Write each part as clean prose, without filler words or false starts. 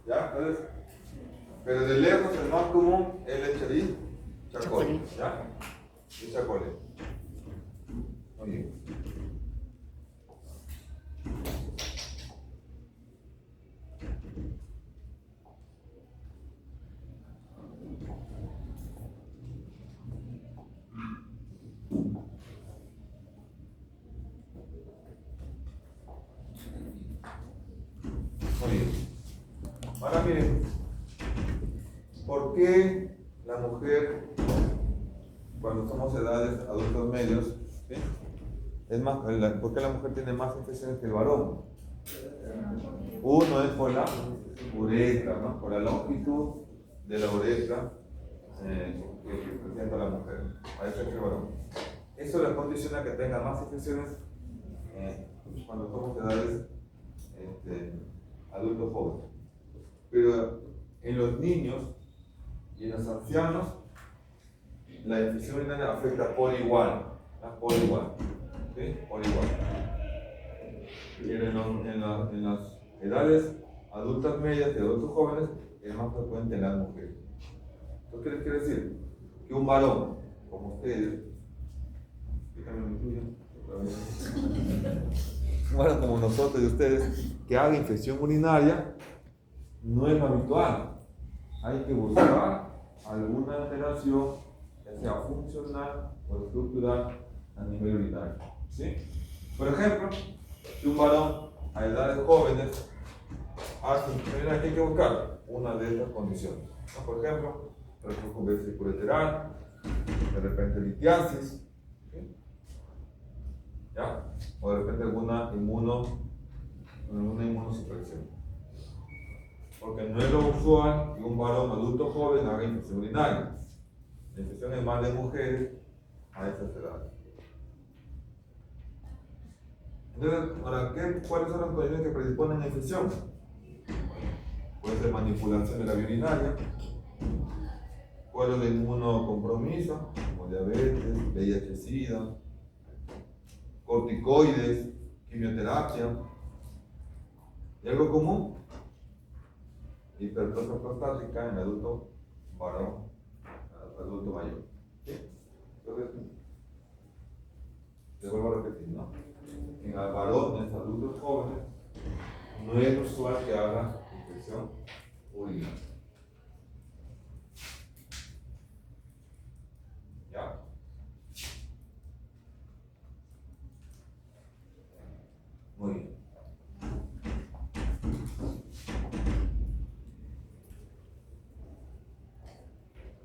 ¿Ya? Entonces, pero de lejos el más común es leche y chacolí. ¿Ya? Y chacolí. Muy bien. Muy bien. Ahora miren, ¿por qué la mujer, cuando somos edades adultos medios, ¿sí? Es más, ¿por qué la mujer tiene más infecciones que el varón? Uno es por la uretra, ¿no? Por la longitud de la uretra que presenta la mujer, a eso es el varón. Eso le condiciona que tenga más infecciones cuando somos edades adultos jóvenes. Pero en los niños y en los ancianos, la infección urinaria afecta por igual, ¿no? Por igual, ¿sí? Por igual. Pero en las edades adultas medias y adultos jóvenes es más frecuente en las mujeres. ¿Esto qué les quiere decir? Que un varón como ustedes, díganme mi tuyo, un varón como nosotros y ustedes, que haga infección urinaria, no es habitual. Hay que buscar alguna alteración, ya sea funcional o estructural, a nivel urinario. ¿Sí? Por ejemplo, si un varón a edades jóvenes hace infección urinaria, hay que buscar una de estas condiciones, ¿no? Por ejemplo, reflujo vesicoureteral, de repente litiasis, ¿sí? ¿Ya? O de repente alguna inmunosupresión. Porque no es lo usual que un varón adulto joven haga infección urinaria. La infección es más de mujeres a esas edades. Entonces, ¿cuáles son las condiciones que predisponen a infección? Puede ser manipulación de la vía urinaria, cuadros de inmunocompromiso, como diabetes, VIH-Sida, corticoides, quimioterapia. ¿Y algo común? Hipertrofia prostática en adulto varón, adulto mayor. ¿Sí? Entonces, te vuelvo a repetir, ¿no? En varones, adultos jóvenes, no es usual que haga infección urinaria. ¿Ya? Muy bien.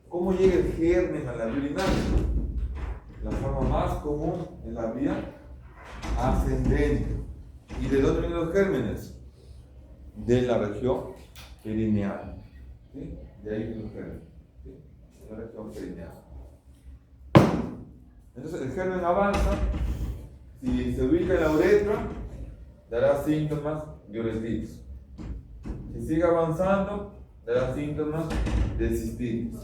¿Cómo llega el germen a la vía urinaria? La forma más común en la vía ascendente. ¿Y de dónde vienen los gérmenes? De la región perineal. ¿Sí? De ahí vienen los gérmenes. ¿Sí? De la región perineal. Entonces el germen avanza, si se ubica en la uretra, dará síntomas de uretitis. Si sigue avanzando, dará síntomas de cistitis.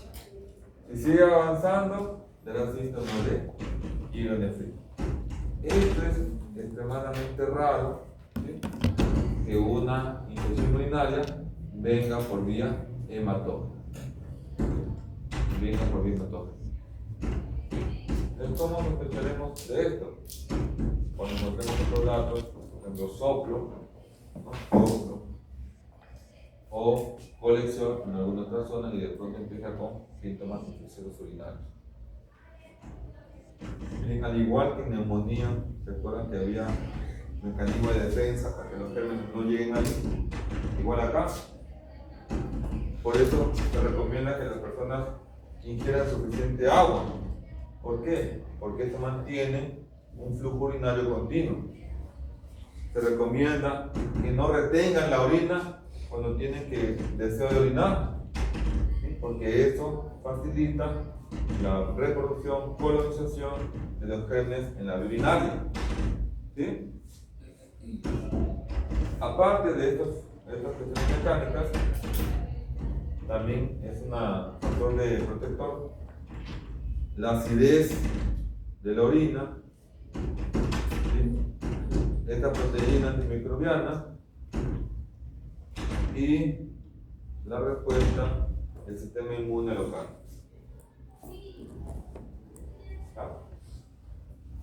Si sigue avanzando, dará síntomas de hidronefritis. Esto es extremadamente raro, ¿sí? Que una infección urinaria venga por vía hematógena. Venga por vía hematógena. Entonces, ¿cómo sospecharemos de esto? Cuando encontremos otros datos, por ejemplo, soplo, ¿no? Soplo, o colección en alguna otra zona y de pronto empieza con síntomas infecciosos urinarios. Miren, al igual que en neumonía, recuerdan que había mecanismo de defensa para que los gérmenes no lleguen ahí, igual acá. Por eso se recomienda que las personas ingieran suficiente agua. ¿Por qué? Porque esto mantiene un flujo urinario continuo. Se recomienda que no retengan la orina cuando tienen deseo de orinar, ¿sí? Porque eso facilita la reproducción, colonización de los gérmenes en la vía urinaria. ¿Sí? Aparte de estas cuestiones mecánicas, también es un factor de protector la acidez de la orina, ¿sí? Esta proteína antimicrobiana y la respuesta del sistema inmune local.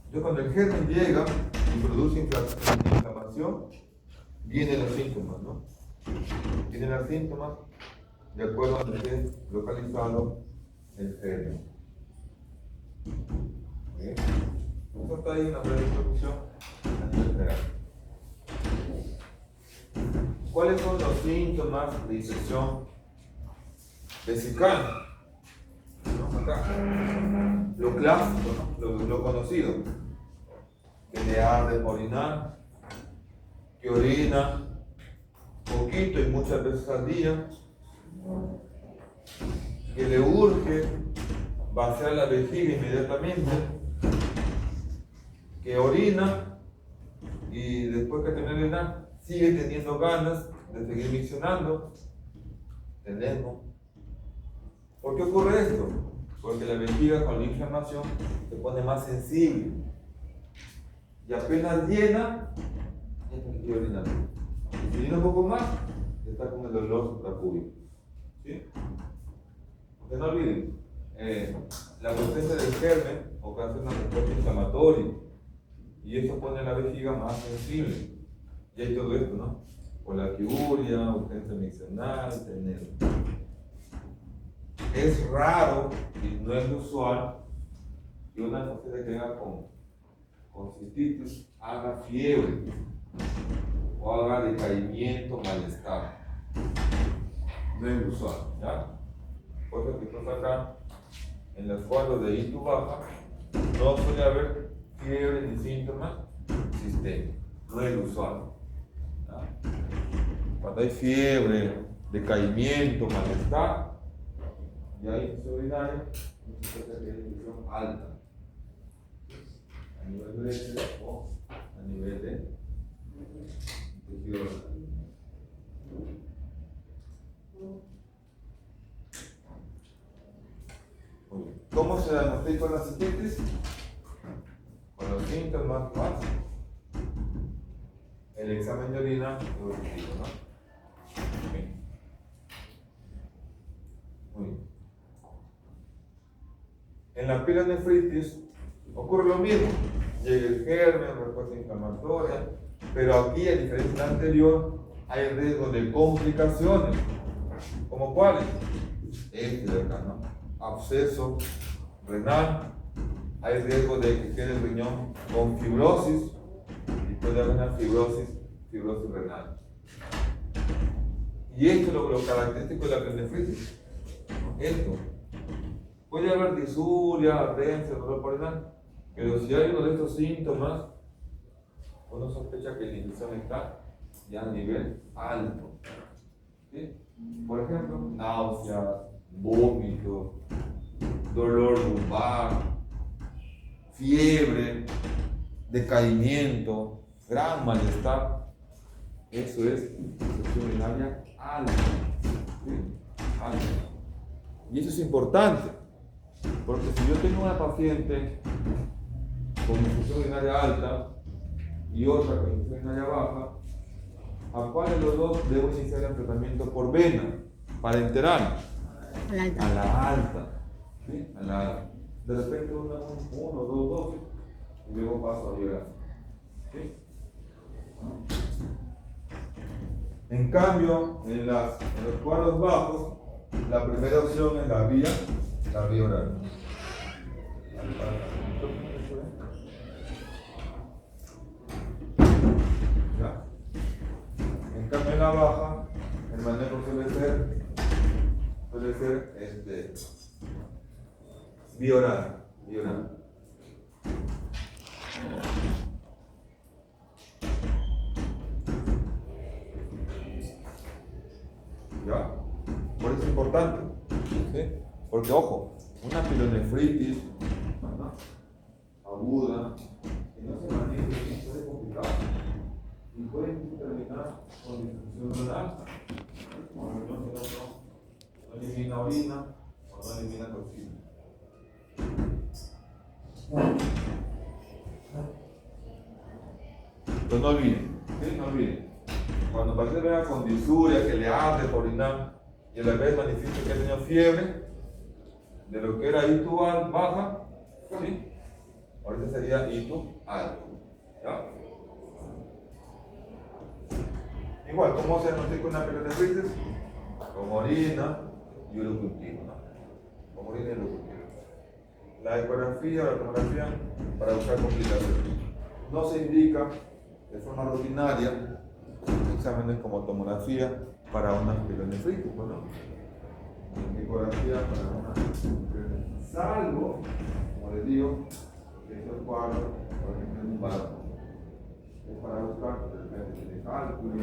Entonces, cuando el germen llega y produce inflamación, vienen los síntomas, ¿no? Vienen los síntomas de acuerdo a donde esté localizado el germen. ¿Okay? Esto está ahí una breve introducción a nivel general. ¿Cuáles son los síntomas de infección vesical? ¿No? Acá. Lo clásico, ¿no? Lo conocido. Que le arde orinar, que orina poquito y muchas veces al día, que le urge vaciar la vejiga inmediatamente, que orina y después que termina de orinar sigue teniendo ganas de seguir miccionando. ¿Entendemos? ¿Por qué ocurre esto? Porque la vejiga con la inflamación se pone más sensible y apenas llena, ya está aquí orinando. Y si llena un poco más, está con el dolor suprapúbico. ¿Sí? Porque no olviden, la presencia del germen ocasiona una respuesta inflamatoria y eso pone la vejiga más sensible. Y hay todo esto, ¿no? Colaquiuria, urgencia miccional, tenero. Es raro y no es usual que una paciente que venga con cistitis haga fiebre o haga decaimiento, malestar. No es usual, ¿ya? Por eso que estamos acá en los cuadros de ITU baja no suele haber fiebre ni síntomas sistémicos. No es usual. ¿Ya? Cuando hay fiebre, decaimiento, malestar, y hay infección urinaria, necesita que haya infección alta, a nivel de leche o a nivel de tejido renal. Muy bien. ¿Cómo se diagnostica la cistitis? Con los síntomas más el examen de orina evolutivo, ¿no? Bien. Muy bien. En la pielonefritis ocurre lo mismo. Llega el germen, respuesta inflamatoria, pero aquí, a diferencia de la anterior, hay riesgo de complicaciones. ¿Como cuáles? Este de acá, ¿no? Absceso renal, hay riesgo de que quede el riñón con fibrosis y puede haber una fibrosis renal. Y esto es lo característico de la pielonefritis. Esto. Puede haber disuria, ardencia, dolor renal, pero si hay uno de estos síntomas, uno sospecha que la infección está ya a nivel alto. ¿Sí? Por ejemplo, náuseas, vómitos, dolor lumbar, fiebre, decaimiento, gran malestar. Eso es infección urinaria alta. ¿Sí? Alta. Y eso es importante, porque si yo tengo una paciente con infección urinaria alta y otra con infección urinaria baja, ¿a cuál de los dos debo iniciar el tratamiento por vena? Para enterar a la alta. ¿Sí? A la alta. De repente uno o dos dosis y luego paso a llegar. ¿Sí? En cambio, en los cuadros bajos, la primera opción es la vía oral. ¿Ya? En cambio, en la baja, el manejo suele ser vía oral. ¿Ya? Por eso es importante, ¿sí? Porque ojo, una pielonefritis, ¿no?, aguda, que no se maneje bien, puede complicar y puede terminar con disfunción renal, o no elimina orina o no elimina toxina. Pero no olviden, ¿sí? No olviden. Cuando el paciente venga con disuria, que le arde por orinar, y a la vez manifiesta que ha tenido fiebre, de lo que era ITU baja, ¿sí? Ahorita sería ITU alto. ¿Ya? Igual, ¿cómo se diagnostica una pielonefritis? Con orina y urocultivo, ¿no? Con orina y urocultivo. La ecografía o la tomografía para buscar complicaciones. No se indica de forma rutinaria exámenes como tomografía para una pielonefritis, ¿no? Ecografía para una pielonefritis, salvo, como les digo, que estos cuadros, por ejemplo, en un varón, es para buscar el cálculo, en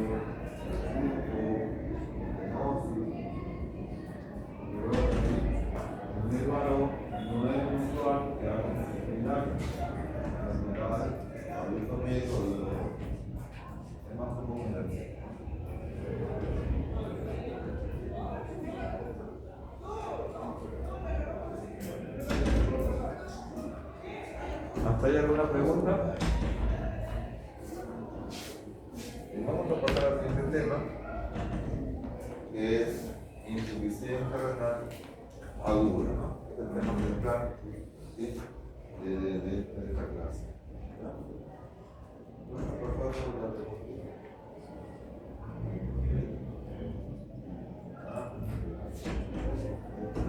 el varón, no es mensual, que haga un seminario, abierto medio, es más común. ¿Hasta ahí alguna pregunta? Vamos a pasar al siguiente tema, que es insuficiencia renal aguda, ¿no? Este es el tema central, ¿sí? de esta clase. Vamos a pasar sobre la pregunta.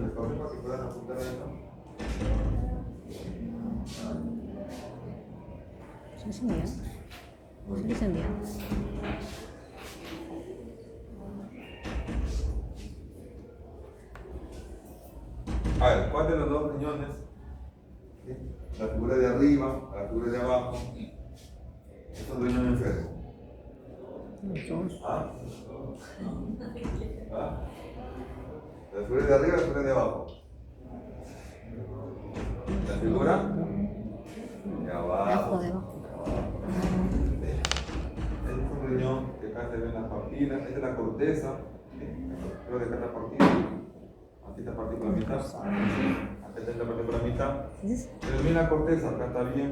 ¿Les parece que puedan apuntar ahí, no? Sí, se envía. Sí, se envía. A ver, ¿cuál de los dos riñones? ¿Sí? La figura de arriba, la figura de abajo, es un riñón enfermo. Los dos. ¿Ah? ¿Ah? La figura de arriba, la figura de abajo. La figura de abajo. De abajo. Es un riñón que acá se ven las papilas, esta es la corteza, ¿sí? Creo que acá está partida, aquí está partida por la mitad, acá está partida por la mitad. Pero miren la corteza, acá está bien,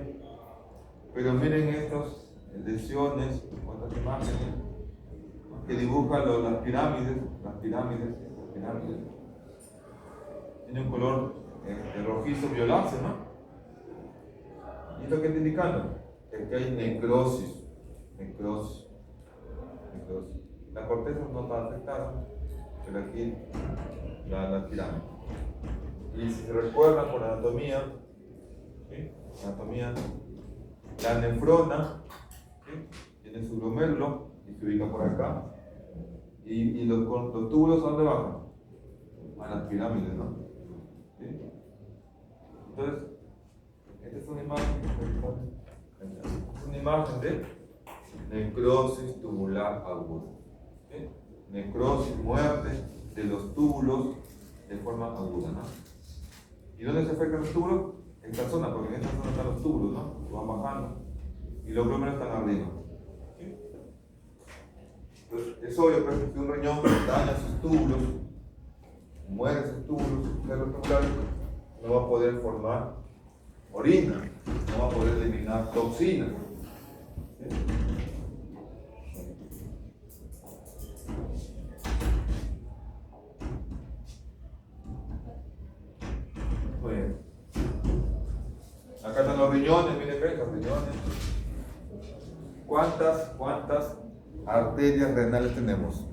pero miren estas lesiones, estas imágenes que dibujan las pirámides, tiene un color rojizo violáceo, ¿no? ¿Y esto qué está indicando? Que aquí hay necrosis. La corteza no está afectada, pero aquí la pirámide. Y si se recuerdan por anatomía, ¿sí? La nefrona, ¿sí? Tiene su glomérulo y se ubica por acá. Y los túbulos, ¿a dónde bajan? A las pirámides, ¿no? ¿Sí? Entonces, esta es una imagen de necrosis tubular aguda. ¿Sí? Necrosis, muerte de los túbulos de forma aguda, ¿no? ¿Y dónde se afectan los túbulos? En esta zona, porque en esta zona están los túbulos, ¿no? Que van bajando. Y los glómerulos están arriba. ¿Sí? Entonces, es obvio que si un riñón daña sus túbulos, muere sus túbulos, sus nervios tubulares, no va a poder formar orina, no va a poder eliminar toxinas. ¿Sí? Muy bien. Acá están los riñones, miren, ven los riñones. ¿Cuántas arterias renales tenemos?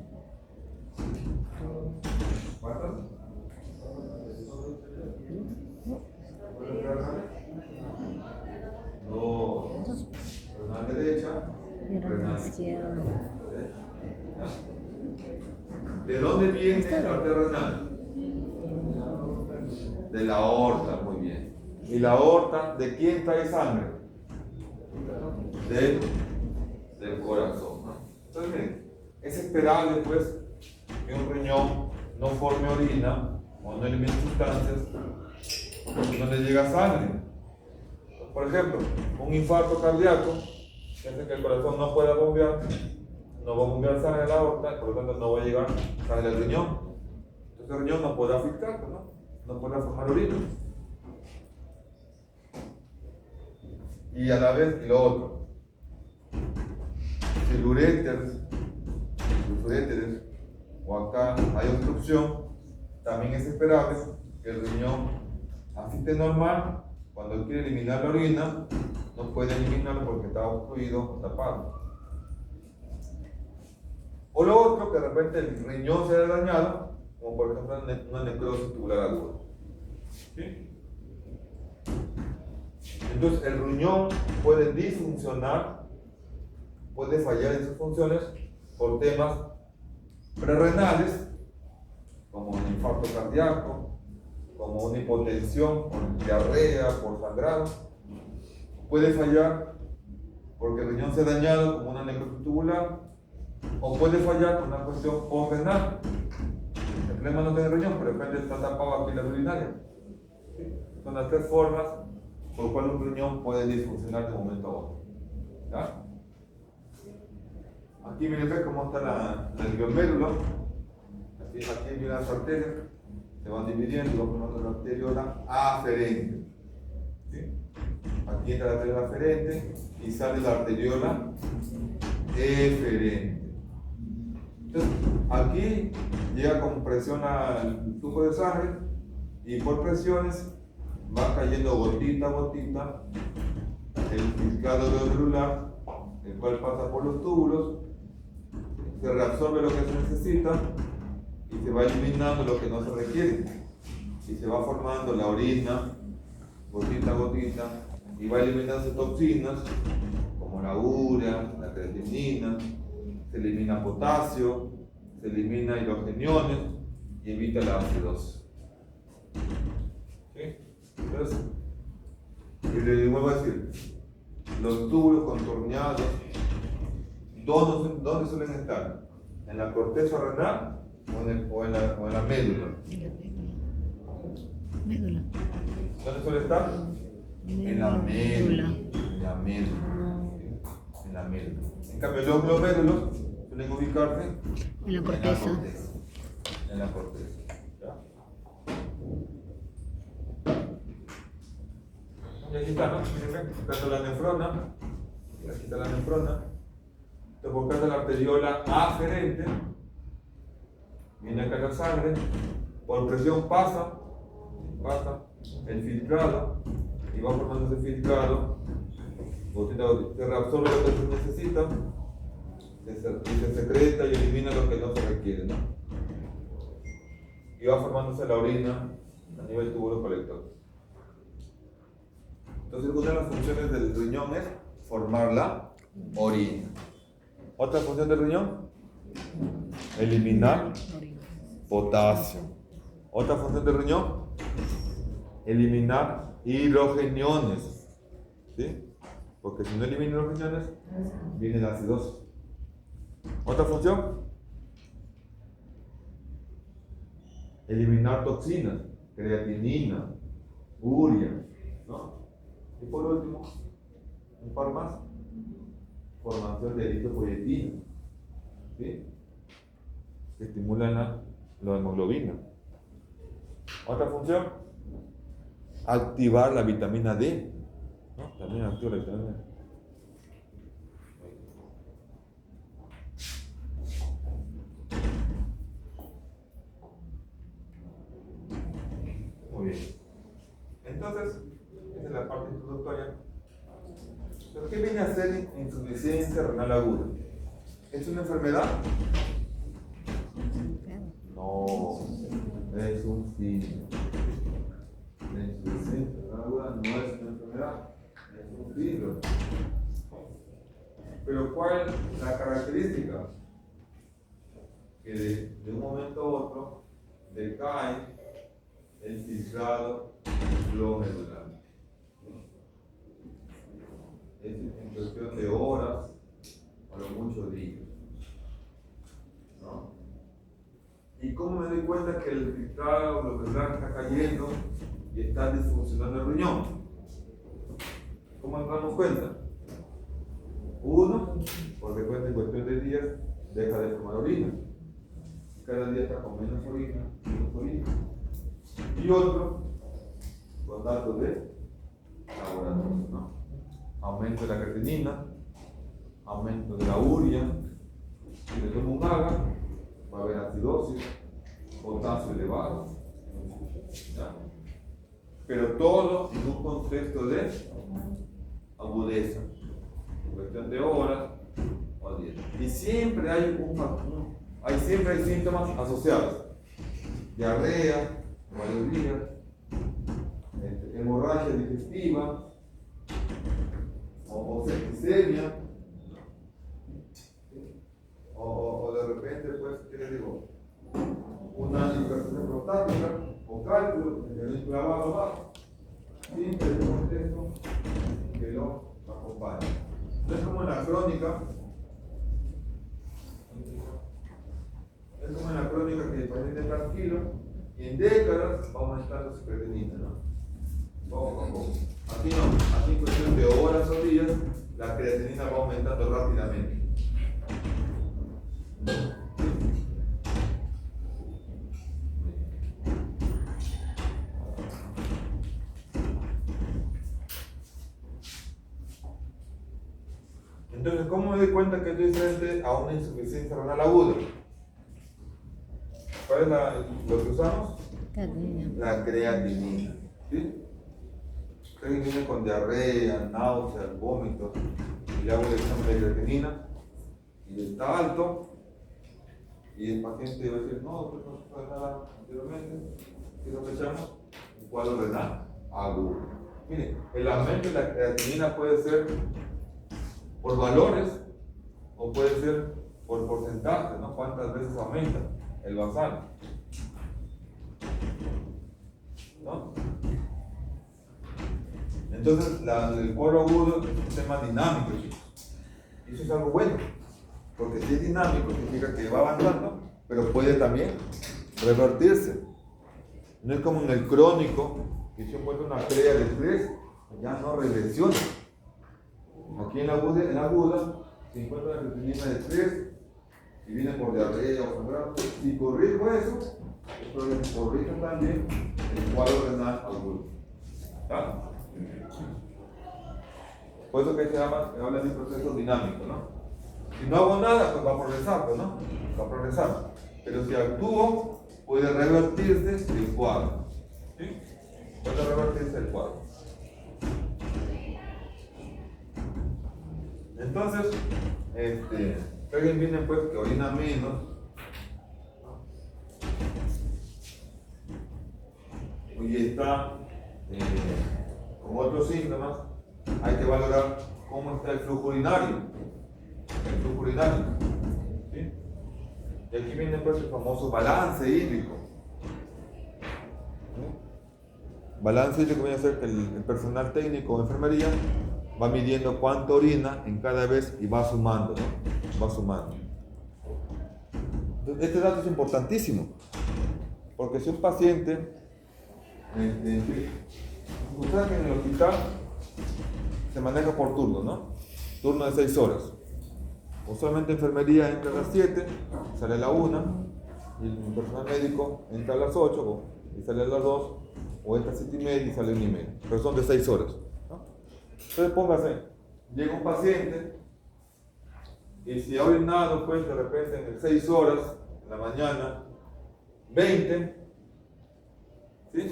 ¿Cuántas? Dos. Renal derecha. Y renal izquierda. ¿De dónde viene la arteria renal? De la aorta, muy bien. ¿Y la aorta de quién trae sangre? Del corazón, ¿no? Entonces, miren, es esperable, pues, que un riñón no forme orina o no elimine sustancias porque no le llega sangre. Por ejemplo, un infarto cardíaco que hace que el corazón no pueda bombear, no va a bombear sangre a la aorta, por lo tanto no va a llegar sangre al riñón. Entonces el riñón no podrá filtrar, ¿no? No podrá formar orina. Y a la vez, y lo otro, si los uréteres o acá hay obstrucción, también es esperable que el riñón, así esté normal, cuando quiere eliminar la orina, no puede eliminarlo porque está obstruido o tapado. O lo otro, que de repente el riñón se haya dañado, como por ejemplo una necrosis tubular aguda. ¿Sí? Entonces el riñón puede disfuncionar, puede fallar en sus funciones por temas prerrenales, como un infarto cardíaco, como una hipotensión, por diarrea, por sangrado. Puede fallar porque el riñón se ha dañado como una necrosis tubular, o puede fallar por una cuestión posrenal. El problema no tiene riñón, pero de repente está tapado aquí la urinaria. ¿Sí? Son las tres formas por las cuales un riñón puede disfuncionar de un momento a otro. ¿Ya? Aquí miren cómo está el glomérulo. Aquí vienen las arterias, se van dividiendo y van formando la arteriola aferente. ¿Sí? Aquí entra la arteriola aferente y sale la arteriola eferente. Entonces, aquí llega con presión al flujo de sangre y por presiones va cayendo gotita a gotita el filtrado glomerular, el cual pasa por los túbulos, se reabsorbe lo que se necesita y se va eliminando lo que no se requiere. Y se va formando la orina, gotita a gotita, y va eliminándose toxinas como la urea, la creatinina, se elimina potasio, se elimina hidrogeniones y evita la acidosis. ¿Sí? Entonces, y le vuelvo a decir, los túbulos contorneados, ¿dónde suelen estar? ¿En la corteza renal o en la médula? Médula. ¿Dónde suele estar? En la médula. En la médula. En la médula. En cambio, los glomérulos suelen ubicarse En la corteza. En la corteza. ¿Ya? Y aquí está, ¿no? Miren, acá está la nefrona. Y aquí está la nefrona. Entonces, por acá está la arteriola aferente. Viene acá la sangre. Por presión pasa el filtrado. Y va formando ese filtrado. Se reabsorbe lo que se necesita. Se secreta y elimina lo que no se requiere, ¿no? Y va formándose la orina a nivel túbulo colector. Entonces, una de las funciones del riñón es formar la orina. Otra función del riñón, eliminar potasio. Otra función del riñón, eliminar hidrogeniones. ¿Sí? Porque si no elimina hidrogeniones, viene la acidosis. Otra función, eliminar toxinas, creatinina, urea, ¿no? Y por último, un par más, formación de eritropoyetina, ¿sí? Que estimulan la hemoglobina. Otra función, activar la vitamina D, ¿no? También activa la vitamina D. Muy bien. Entonces, esa es la parte introductoria. ¿Pero qué viene a ser insuficiencia renal aguda? ¿Es una enfermedad? No, es un signo. La insuficiencia renal aguda no es una enfermedad, es un signo. Pero ¿cuál es la característica? Que de un momento a otro decae el filtrado glomerular. Es en cuestión de horas o lo mucho días, ¿no? ¿Y cómo me doy cuenta que el filtrado glomerular está cayendo y está disfuncionando el riñón? ¿Cómo nos damos cuenta? Uno, porque cuenta en cuestión de días deja de formar orina. Cada día está con menos orina. Y otro, con datos de laboratorio, ¿no? Aumento de la creatinina, aumento de la urea, si le tomo un AGA, va a haber acidosis, potasio elevado, ¿ya? Pero todo en un contexto de agudeza, cuestión de horas o días. Y siempre hay siempre hay síntomas asociados: diarrea, varios días, hemorragia digestiva o septicemia, o de repente, pues, ¿qué les digo? Una hipertensión prostática o cálculo en el clavado abajo. Siempre hay un contexto que lo acompaña. Es como en la crónica. Es como en la crónica que el paciente tranquilo y en décadas va aumentando su creatinina, ¿no? Poco a poco. Aquí no, aquí en cuestión de horas o días, la creatinina va aumentando rápidamente. Entonces, ¿cómo me doy cuenta que estoy frente a una insuficiencia renal aguda? ¿Cuál es lo que usamos? Creatinina. La creatinina. ¿Sí? Alguien viene con diarrea, náuseas, vómitos, y le hago el examen de creatinina y está alto, y el paciente va a decir: no, pues no se puede nada anteriormente. ¿Qué es lo que echamos? Un cuadro renal agudo. Miren, el aumento de la creatinina puede ser por valores o puede ser por porcentaje, ¿no? ¿Cuántas veces aumenta el basal? ¿No? Entonces, el cuadro agudo es un sistema dinámico, chicos. Y eso es algo bueno, porque si es dinámico significa que va avanzando, pero puede también revertirse. No es como en el crónico, que si encuentra una pelea de estrés, ya no regresiona. Aquí en la aguda se encuentra la creatinina de 3 y viene por diarrea o sangrado. Si corrijo eso, corrijo también el cuadro renal agudo. ¿Está? Por eso que se habla de un proceso dinámico, ¿no? Si no hago nada, pues va a progresar, ¿no? Va a progresar. Pero si actúo, puede revertirse el cuadro. ¿Sí? Puede revertirse el cuadro. Entonces, alguien viene pues que orina menos, y está con otros síntomas, hay que valorar cómo está el flujo urinario. ¿Sí? Y aquí viene pues el famoso balance hídrico. ¿Sí? Balance hídrico viene a ser que el personal técnico de enfermería va midiendo cuánto orina en cada vez y va sumando, ¿no? Va sumando. Entonces, este dato es importantísimo, porque si un paciente, ustedes que en el hospital se maneja por turno, ¿no? Turno de 6 horas. Usualmente enfermería entra a las 7, sale a la 1, y el personal médico entra a las 8 y sale a las 2, o entra a 7:30 y sale a 1:30, pero son de 6 horas. Entonces póngase, llega un paciente y si ha orinado pues de repente en 6 horas, en la mañana, 20, ¿sí?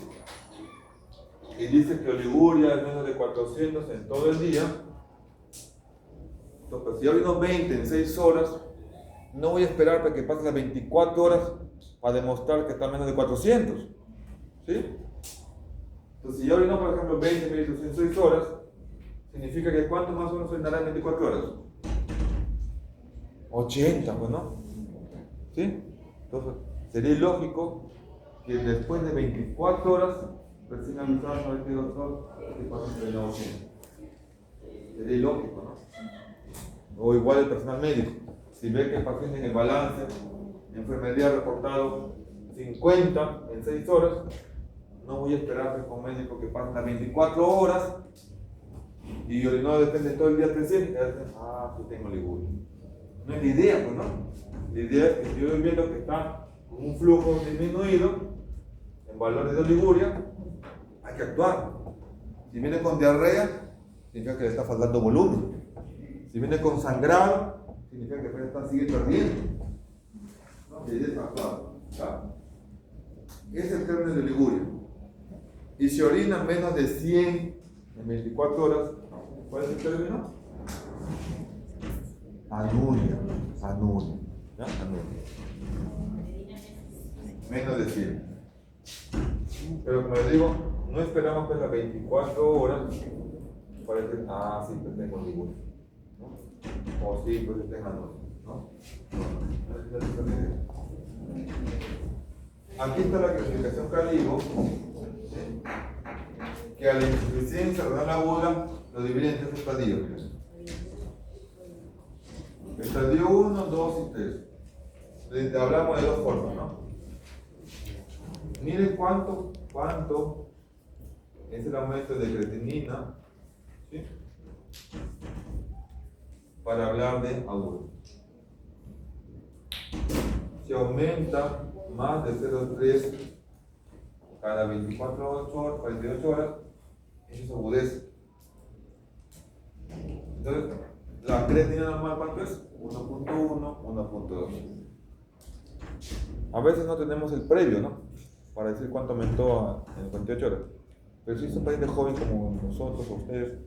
Y dice que oliguria es menos de 400 en todo el día. Entonces, si ha orinado 20 en 6 horas, no voy a esperar para que pasen las 24 horas para demostrar que está menos de 400, ¿sí? Entonces, si ya orinó, por ejemplo, 20 mililitros en 6 horas, significa que ¿cuánto más o menos orinará en 24 horas? 80, pues, ¿no? ¿Sí? Entonces, sería ilógico que después de 24 horas recién avisaron a este doctor que pasen de 80. Sería ilógico, ¿no? O igual el personal médico. Si ve que el paciente en el balance, en enfermería ha reportado 50 en 6 horas, no voy a esperar como médico que pasen las 24 horas y orinó depende todo el día 300, sí tengo oliguria. No es la idea, pues, ¿no? La idea es que si yo estoy viendo que está con un flujo disminuido en valores de oliguria, hay que actuar. Si viene con diarrea, significa que le está faltando volumen. Si viene con sangrado, significa que sigue perdiendo. ¿No? acidez actual. Claro. Es el término de Liguria. Y si orina menos de 100 en 24 horas, ¿cuál es el término? Anuria. Anuria. ¿Ya? Anuria. Menos de 100. Pero como les digo, no esperamos que las 24 horas para decir, sí, pues tengo Liguria, ¿no? O sí, pues tengo anuria, ¿no? Aquí está la clasificación Caligo, ¿sí? Que a la insuficiencia renal aguda lo divide en 3 estadios. Estadio 1, 2 y 3. Hablamos de 2 formas, ¿no? Miren cuánto es el aumento de creatinina, ¿sí? Para hablar de aguda. Si aumenta más de 0,3 cada 24 horas, 48 horas, eso es agudeza. Entonces, la creatinina normal, ¿cuánto es? 1.1, 1.2. A veces no tenemos el previo, ¿no? Para decir cuánto aumentó en 48 horas. Pero si es un paciente joven como nosotros o ustedes,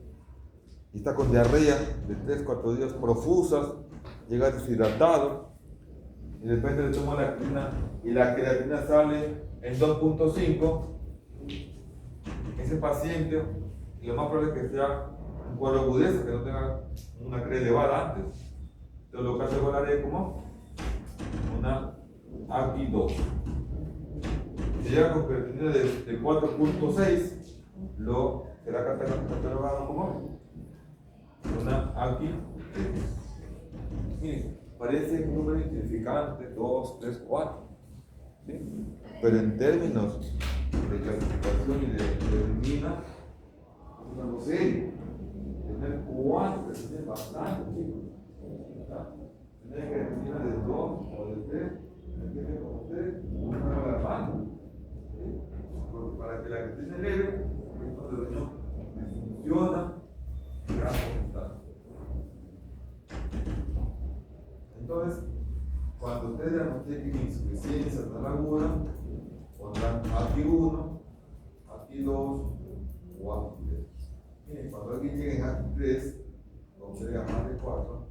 y está con diarrea de 3-4 días profusas, llega deshidratado, y de repente le toma la creatina y la creatina sale en 2.5, ese paciente, lo más probable es que sea un cuadro de agudeza, que no tenga una crea elevada antes. Entonces lo que hace con la es como una AKI 2. Si llega con creatinina de 4.6, lo será catalogado como una AKI 3. Miren, parece un número insignificante, 2, 3, 4. ¿Sí? Pero en términos de clasificación y de determina, es algo serio. Tener 4 es bastante, chicos. Tener creatinina de 2 o de 3, tiene como 3, una hora más. Porque para que la creatina leve, esto de riñón funciona en gran porcentaje. Entonces, cuando ustedes diagnostiquen insuficiencia renal aguda, pondrán AKI 1, AKI 2 o AKI 3. Miren, cuando alguien llega en AKI 3, donde llega más de 4,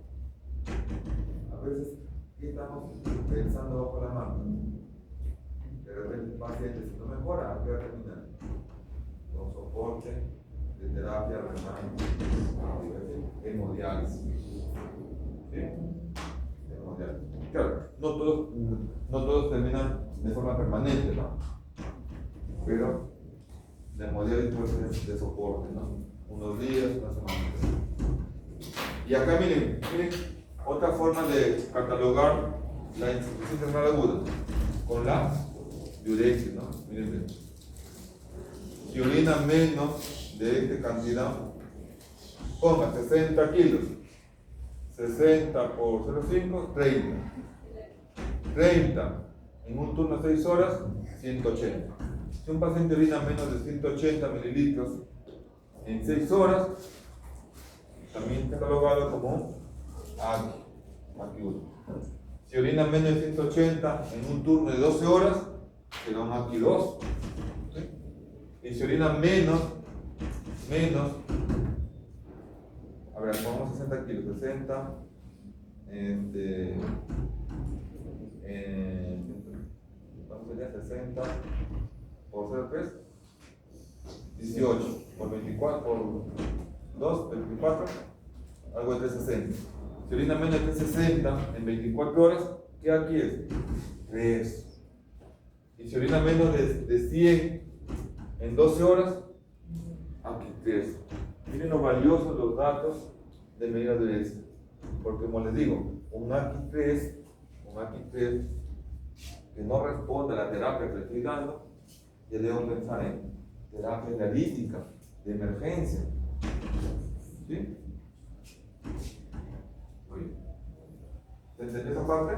a veces, ¿qué estamos pensando bajo la mano? De repente el paciente, si no mejora, ¿a qué va a terminar? Con soporte de terapia renal, hemodiálisis. ¿Sí? Hemodiálisis. Claro, no todos terminan de forma permanente, ¿no? Pero la hemodiálisis puede ser de soporte, ¿no? Unos días, unas semanas. Y acá miren, otra forma de catalogar la insuficiencia renal aguda con la diuresis, ¿no? Miren, si orina menos de esta cantidad, ponga 60 kilos, 60 por 0,5, 30. 30 en un turno de 6 horas, 180. Si un paciente orina menos de 180 mililitros en 6 horas, también está catalogado como AKI 1. Si orina menos de 180 en un turno de 12 horas, será un AKI 2. ¿Sí? Y si orina menos, a ver, pongamos 60 kilos, 60, ¿cuánto sería? 60 por 0,3, 18 por 24, por 2, 24, algo de 360. Si orina menos de 360 en 24 horas, ¿qué aquí es? 3. Y si orina menos de 100 en 12 horas, aquí 3. Miren lo valiosos los datos de medida de diuresis. Porque como les digo, un AKI 3 que no responde a la terapia que le estoy dando, ya debo pensar en terapia dialítica, de emergencia. ¿Sí? Oye, ¿se entendió esa parte?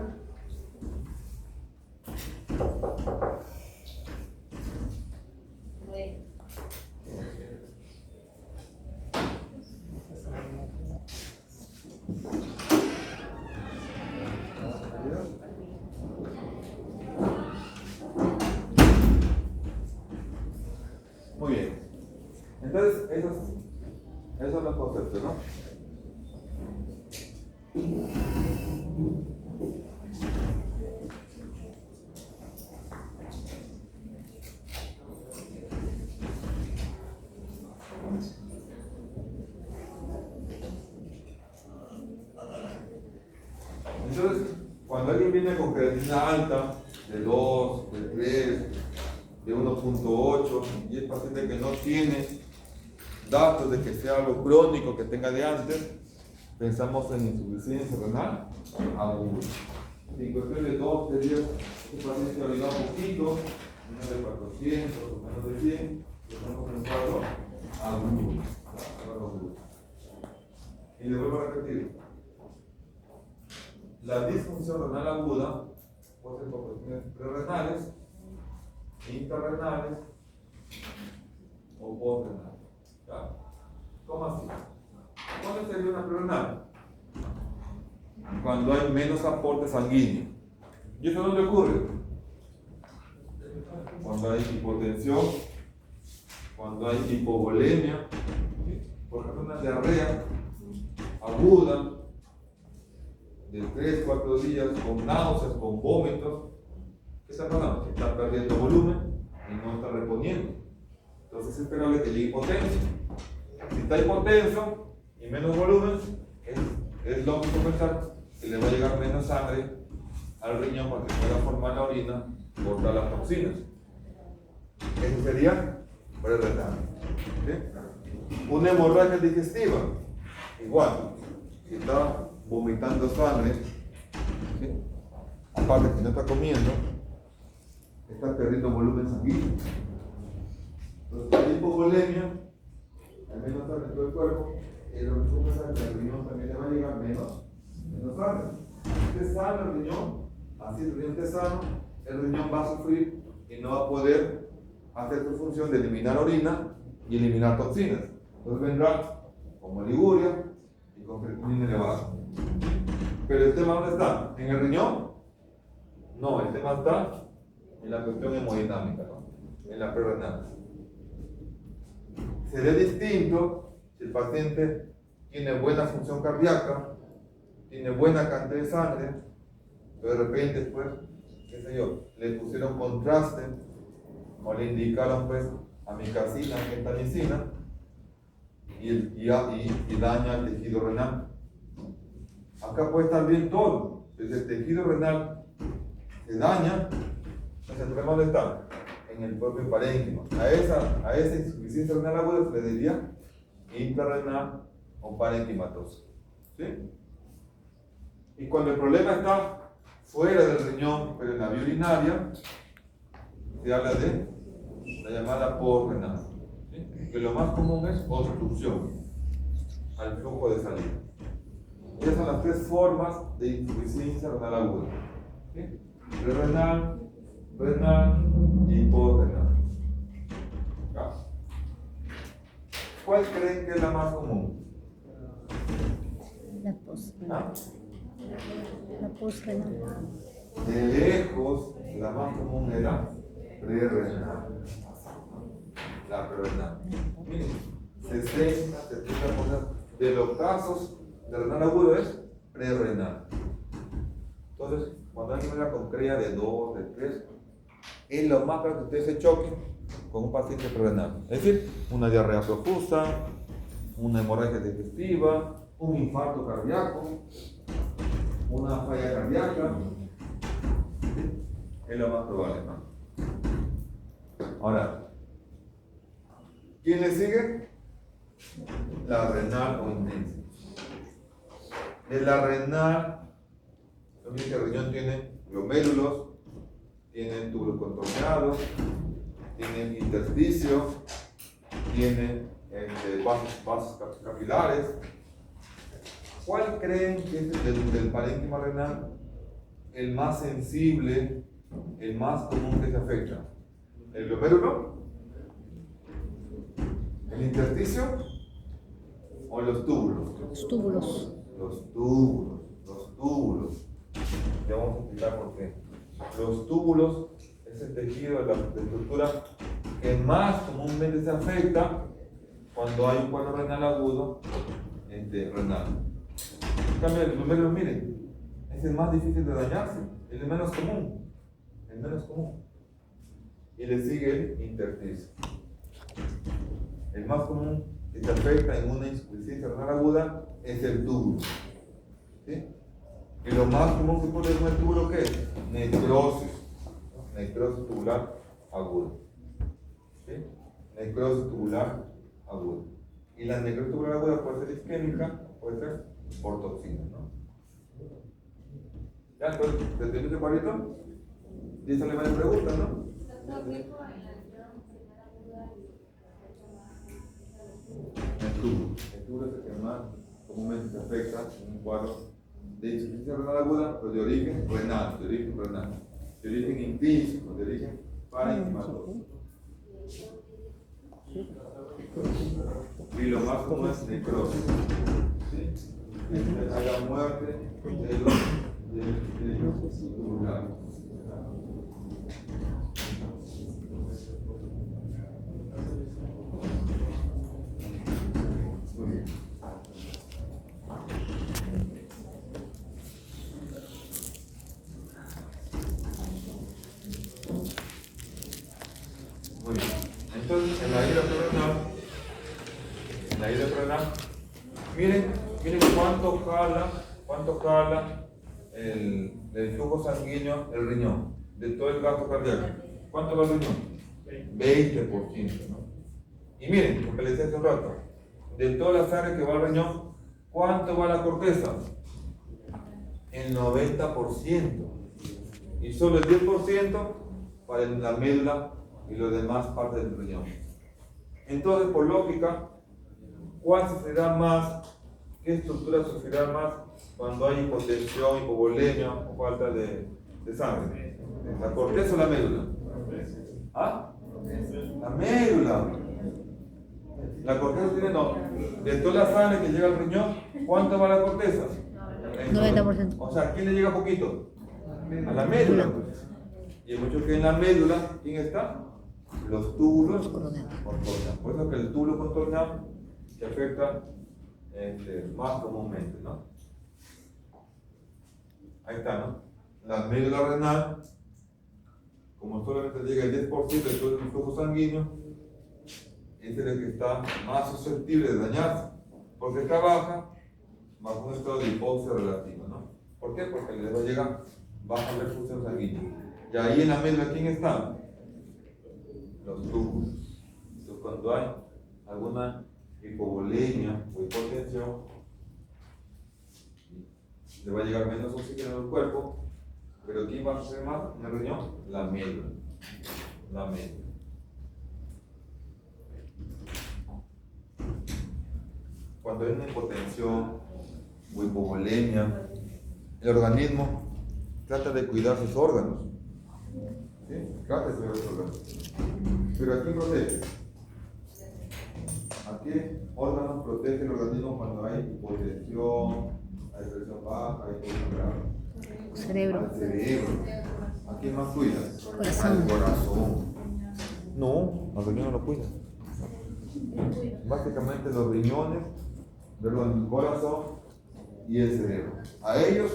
cuando alguien viene con creatinina alta, de 2, de 3, de 1.8, y es paciente que no tiene datos de que sea algo crónico que tenga de antes, pensamos en insuficiencia renal aguda. En cuestión de 2, 3 días, este paciente ha olvidado un poquito, menos de 400 o menos de 100, y estamos en un cuadro agudo. Y le vuelvo a repetir, la disfunción renal aguda puede ser por cuestiones prerrenales, intrarrenales o postrenales. ¿Cómo así? ¿Cuándo sería una prerrenal? Cuando hay menos aporte sanguíneo. ¿Y eso dónde ocurre? Cuando hay hipotensión, cuando hay hipovolemia, por ejemplo una diarrea aguda de 3, 4 días con náuseas, con vómitos. ¿Qué está pasando? Está perdiendo volumen y no está reponiendo. Entonces es esperable que llegue hipotenso. Si está hipotenso y menos volumen, es lógico pensar que le va a llegar menos sangre al riñón para que pueda formar la orina por todas las toxinas. Eso sería prerrenal. ¿Sí? Una hemorragia digestiva, igual, si está vomitando sangre, ¿sí? Aparte que no está comiendo, está perdiendo volumen sanguíneo. Entonces, la hipovolemia, al menos sangre en todo el cuerpo, el riñón también le va a llegar menos sangre. Si esté sano el riñón, así el riñón esté sano, el riñón va a sufrir y no va a poder hacer su función de eliminar orina y eliminar toxinas. Entonces vendrá con oliguria y con creatinina elevada. Pero el tema, ¿dónde está? ¿En el riñón? No, el tema está en la cuestión hemodinámica, ¿no? En la prerrenal. Sería distinto si el paciente tiene buena función cardíaca, tiene buena cantidad de sangre, pero de repente después, qué sé yo, le pusieron contraste o le indicaron pues amikacina, gentamicina y daña el tejido renal. Acá puede estar bien todo, desde el tejido renal se daña, entonces el problema ¿dónde está? En el propio parénquima. A esa insuficiencia renal aguda se le diría intrarrenal o parenquimatosa. ¿Sí? Y cuando el problema está fuera del riñón, pero en la vía urinaria, se habla de la llamada postrenal. ¿Sí? Que lo más común es obstrucción al flujo de salida. Esas son las 3 formas de insuficiencia renal aguda. ¿Sí? Prerrenal, renal y postrenal. ¿Cuál creen que es la más común? La postrenal. La postrenal. De lejos, la más común era prerrenal. La prerrenal. Miren, 60-70% de los casos de renal agudo es prerrenal. Entonces, cuando alguien venga con CREA de 2, de 3, es lo más claro que ustedes se choquen con un paciente prerrenal. Es decir, una diarrea profusa, una hemorragia digestiva, un infarto cardíaco, una falla cardíaca. Es lo más probable, ¿no? Ahora, ¿quién le sigue? La renal o intensa. De la renal, que el riñón tiene glomérulos, tiene túbulos contorneados, tiene intersticio, tiene vasos capilares. ¿Cuál creen que es del parénquima renal el más sensible, el más común que se afecta? ¿El glomérulo? ¿El intersticio? ¿O los túbulos? Los túbulos. Los túbulos. Ya vamos a explicar por qué. Los túbulos es el tejido de la estructura que más comúnmente se afecta cuando hay un cuadro renal agudo renal. En cambio, el glomérulo, miren, es el más difícil de dañarse, es el menos común. El menos común. Y le sigue el intersticio. El más común que se afecta en una insuficiencia renal aguda es el túbulo. ¿Sí? Y lo más común que ocurre con el túbulo, ¿qué es? Necrosis. Necrosis tubular aguda. ¿Sí? Necrosis tubular aguda. Y la necrosis tubular aguda puede ser isquémica, puede ser por toxinas, ¿no? ¿Ya? Entonces, ¿te entiendes ese cuadrito? Y eso le van a preguntar, ¿no? El tubo es el que más comúnmente se afecta en un cuadro de insuficiencia renal aguda, pero de origen renal, de origen intrínseco, de origen parenquimatoso. Y lo más común es necrosis. ¿Sí? Hay la muerte de los tubulares. Muy bien. Muy bien. Entonces, en la hidrorenal, miren cuánto jala el flujo sanguíneo del riñón, de todo el gasto cardíaco. ¿Cuánto va el riñón? 20%, ¿no? Y miren, lo que les decía hace un rato, de toda la sangre que va al riñón, ¿cuánto va a la corteza? El 90%. Y solo el 10% para la médula y las demás partes del riñón. Entonces, por lógica, ¿cuál sufrirá más? ¿Qué estructura sufrirá más cuando hay hipotensión, hipovolemia o falta de sangre? ¿La corteza o la médula? ¿Ah? La médula. La corteza tiene no. De toda la sangre que llega al riñón, ¿cuánto va a la corteza? 90%. O sea, ¿a quién le llega poquito? A la médula. Y hay mucho que en la médula, ¿quién está? Los túbulos contorneados. Por eso que el túbulo contorneado se afecta más comúnmente, ¿no? Ahí está, ¿no? La médula renal, como solamente llega el 10% de todo el flujo sanguíneo, es el que está más susceptible de dañarse, porque está bajo un estado de hipoxia relativa, ¿no? ¿Por qué? Porque le va a llegar baja perfusión sanguínea. Y ahí en la médula, ¿quién está? Los túbulos. Entonces, cuando hay alguna hipovolemia o hipotensión, le va a llegar menos oxígeno al cuerpo, pero ¿quién va a sufrir más en el riñón? La médula. La médula. Cuando hay una hipotensión o hipovolemia, el organismo trata de cuidar sus órganos. ¿Sí? Trata de cuidar sus órganos. Pero ¿a quién protege? ¿A qué órganos protege el organismo cuando hay hipotensión, hay presión baja, hay presión grave? Cerebro. Al cerebro. ¿A quién más cuida? Corazón. Al corazón. No, al riñón no lo cuida. Básicamente los riñones, el corazón y el cerebro. A ellos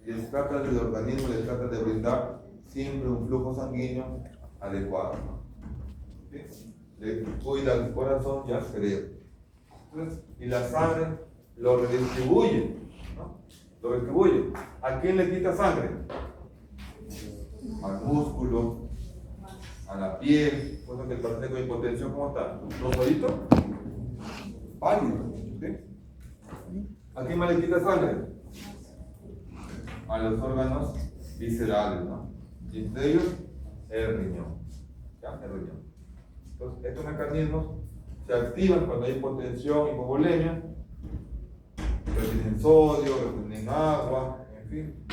les trata del organismo, les trata de brindar siempre un flujo sanguíneo adecuado, ¿no? ¿Sí? Le cuida el corazón y al cerebro. Entonces, y la sangre lo redistribuye, ¿no? Lo distribuye. ¿A quién le quita sangre? Al músculo, a la piel. Por eso que el paciente con hipotensión, ¿cómo está? ¿Rosadito? Pálido. ¿Sí? ¿A quién más le quita sangre? A los órganos viscerales, ¿no? Y entre ellos, el riñón. ¿Ya? El riñón. Entonces, estos mecanismos se activan cuando hay hipotensión, hipovolemia, retienen sodio, retienen agua, en fin,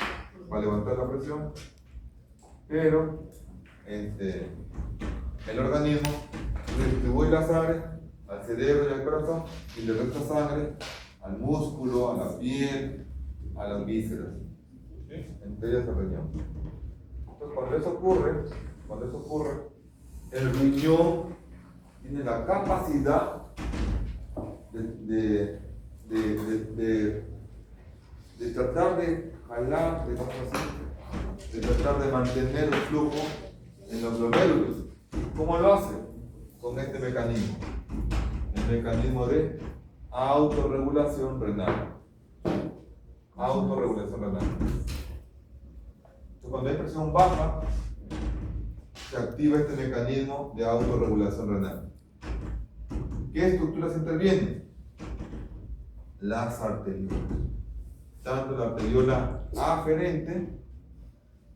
para levantar la presión. Pero el organismo distribuye la sangre al cerebro y al corazón y le resta sangre al músculo, a la piel, a las vísceras, ¿sí? Entre ellas el riñón. Entonces, cuando eso ocurre, el riñón tiene la capacidad de tratar de jalar, de tratar de mantener el flujo en los glomérulos. ¿Cómo lo hace? Con este mecanismo, el mecanismo de autorregulación renal. autorregulación renal. Entonces, cuando hay presión baja, se activa este mecanismo de autorregulación renal. ¿Qué estructuras intervienen? Las arteriolas. Tanto la arteriola aferente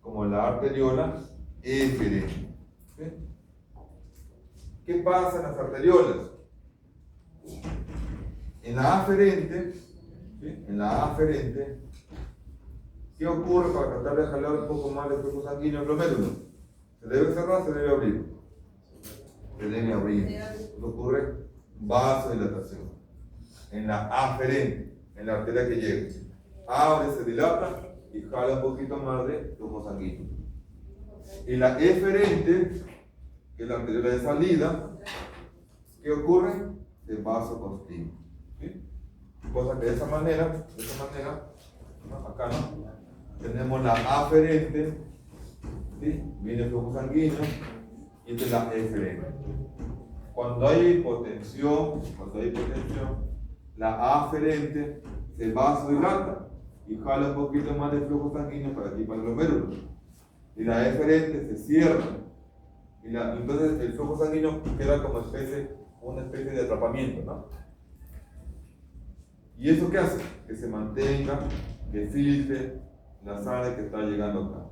como la arteriola eferente. ¿Sí? ¿Qué pasa en las arteriolas? En la aferente, ¿sí? En la aferente, ¿qué ocurre para tratar de jalar un poco más el flujo sanguíneo al glomérulo? ¿Se debe cerrar o se debe abrir? Se debe abrir. ¿Qué ocurre? Vasodilatación. En la aferente, en la arteria que llega, abre, se dilata y jala un poquito más de flujo sanguíneo. Y la eferente, que es la arteriola de salida, ¿qué ocurre? Se vasoconstricta. ¿Sí? Cosa que de esa manera, ¿no? Acá no, tenemos la aferente, ¿sí? Viene el flujo sanguíneo y esta es la eferente. Cuando hay hipotensión, la aferente se vasodilata y jala un poquito más de flujo sanguíneo para aquí, para el glomérulo. Y la eferente se cierra. Entonces el flujo sanguíneo queda como una especie de atrapamiento, ¿no? ¿Y eso qué hace? Que se mantenga, que filtre la sangre que está llegando acá.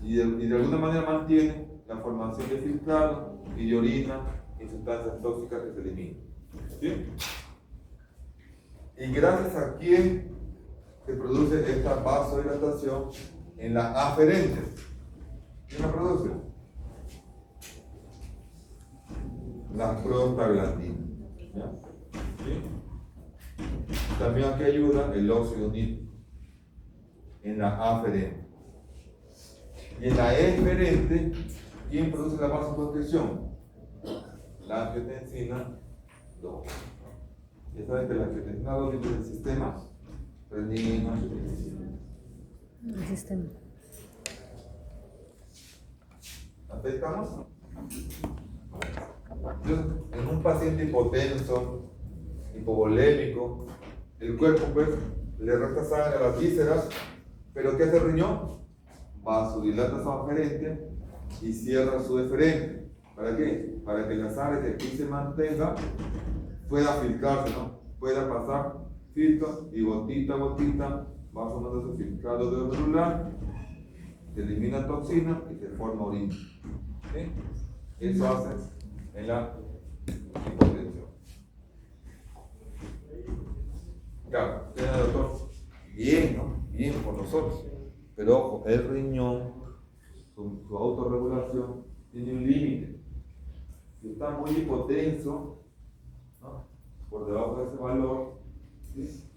Y de alguna manera mantiene la formación de filtrado y de orina y sustancias tóxicas que se eliminan. ¿Sí? ¿Y gracias a quién se produce esta vasodilatación en la aferente? ¿Quién la produce? La prostaglandina. ¿Ya? ¿Sí? También aquí ayuda el óxido nítrico en la aferente. Y en la eferente, ¿quién produce la vasoconstricción? La angiotensina 2. Ya saben que la angiotensina 2 viene del sistema renina. El sistema. ¿Hasta ahí estamos? Entonces, en un paciente hipotenso, hipovolémico, el cuerpo pues le resta sangre a las vísceras, pero ¿qué hace el riñón? Vasodilata su aferente y cierra su eferente. ¿Para qué? Para que la sangre que aquí se mantenga pueda filtrarse, ¿no? Pueda pasar filtro y gotita a gotita va formando ese filtrado glomerular, se elimina toxina y se forma orina. ¿Sí? Eso hace en la hipotensión. Claro, tiene el doctor. Bien, ¿no? Bien por nosotros. Pero ojo, el riñón, su autorregulación, tiene un límite. Si está muy hipotenso, ¿no? Por debajo de ese valor, ¿sí?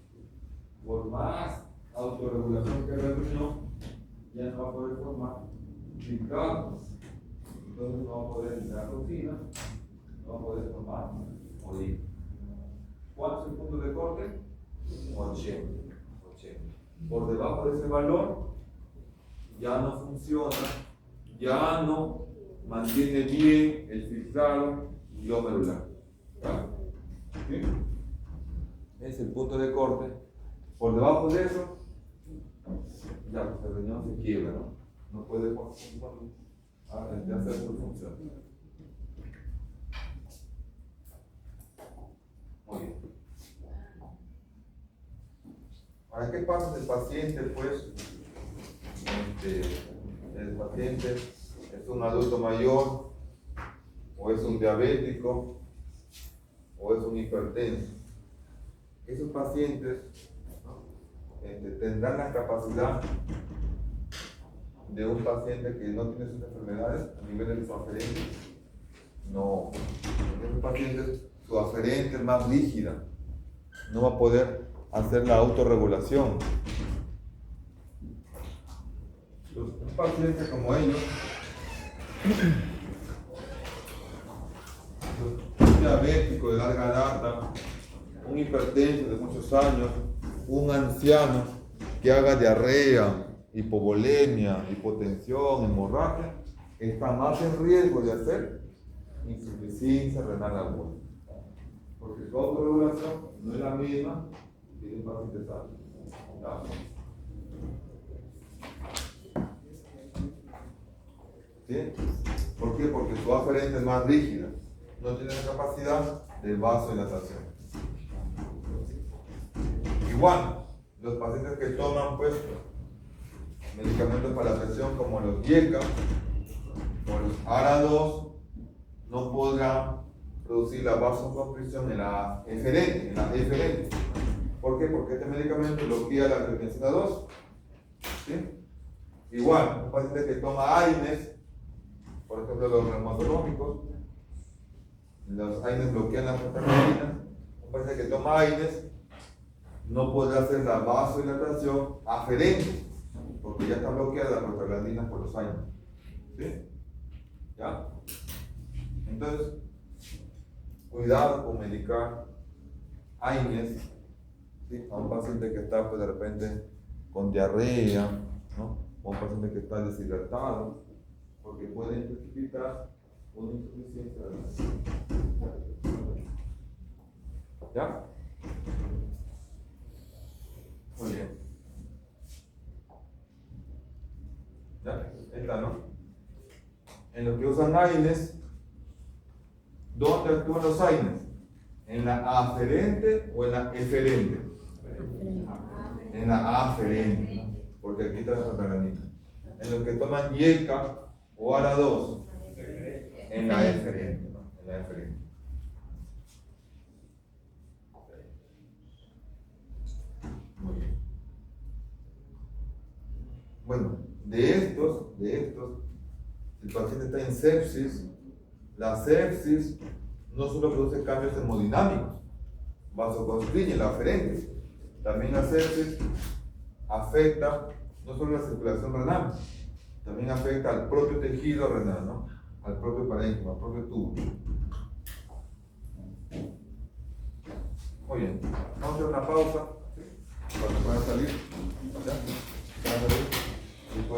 Por más autorregulación que haga el riñón, ya no va a poder formar filtrados. Entonces no va a poder entrar toxina, no va a poder formar orina. ¿Cuánto es el punto de corte? 80. Por debajo de ese valor ya no funciona, ya no mantiene bien el filtrado glomerular. ¿Sí? Es el punto de corte. Por debajo de eso, ya pues el riñón se quiebra, ¿no? No puede hacer su función. Muy bien. Ahora, ¿qué pasa si el paciente, pues, el paciente es un adulto mayor, o es un diabético, o es un hipertenso? Esos pacientes, ¿no? Tendrán la capacidad de un paciente que no tiene sus enfermedades a nivel de su aferente. No, en esos pacientes su aferente es más rígida, no va a poder hacer la autorregulación. Un paciente como ellos, un diabético de larga data, un hipertenso de muchos años, un anciano que haga diarrea, hipovolemia, hipotensión, hemorragia, está más en riesgo de hacer insuficiencia renal aguda, porque su autorregulación no es la misma que de un paciente sano. ¿Ya? ¿Sí? ¿Por qué? Porque su aferente es más rígida, no tiene la capacidad del vasodilatación. Igual, los pacientes que toman pues medicamentos para la presión como los IECA o los ARA2 no podrán producir la vasoconstricción en la eferente. ¿Por qué? Porque este medicamento bloquea la angiotensina 2. ¿Sí? Igual, un paciente que toma AINES, por ejemplo los reumatológicos, los AINES bloquean la prostaglandina. Un paciente que toma AINES no podrá hacer la vasodilatación aferente, porque ya está bloqueada la prostaglandina por los AINES. ¿Sí? ¿Ya? Entonces, cuidado con medicar AINES, ¿sí? A un paciente que está pues, de repente con diarrea, ¿no? O un paciente que está deshidratado, porque puede precipitar una insuficiencia renal. ¿Ya? Muy bien. ¿Ya? Esta, ¿no? En lo que usan AINES, ¿dónde actúan los AINES? ¿En la aferente o en la eferente? En la aferente, porque aquí está la prostaglandina. En los que toman IECA o ARA2, en la eferente, ¿no? En la eferente. Muy bien. Bueno, de estos, si el paciente está en sepsis, la sepsis no solo produce cambios hemodinámicos, vasoconstriñe la aferente, también la sepsis afecta no solo la circulación renal, también afecta al propio tejido renal, ¿no? Al propio parénquima, al propio tubo. Muy bien, vamos a hacer una pausa para que puedan salir. ¿Ya? ¿Van a salir?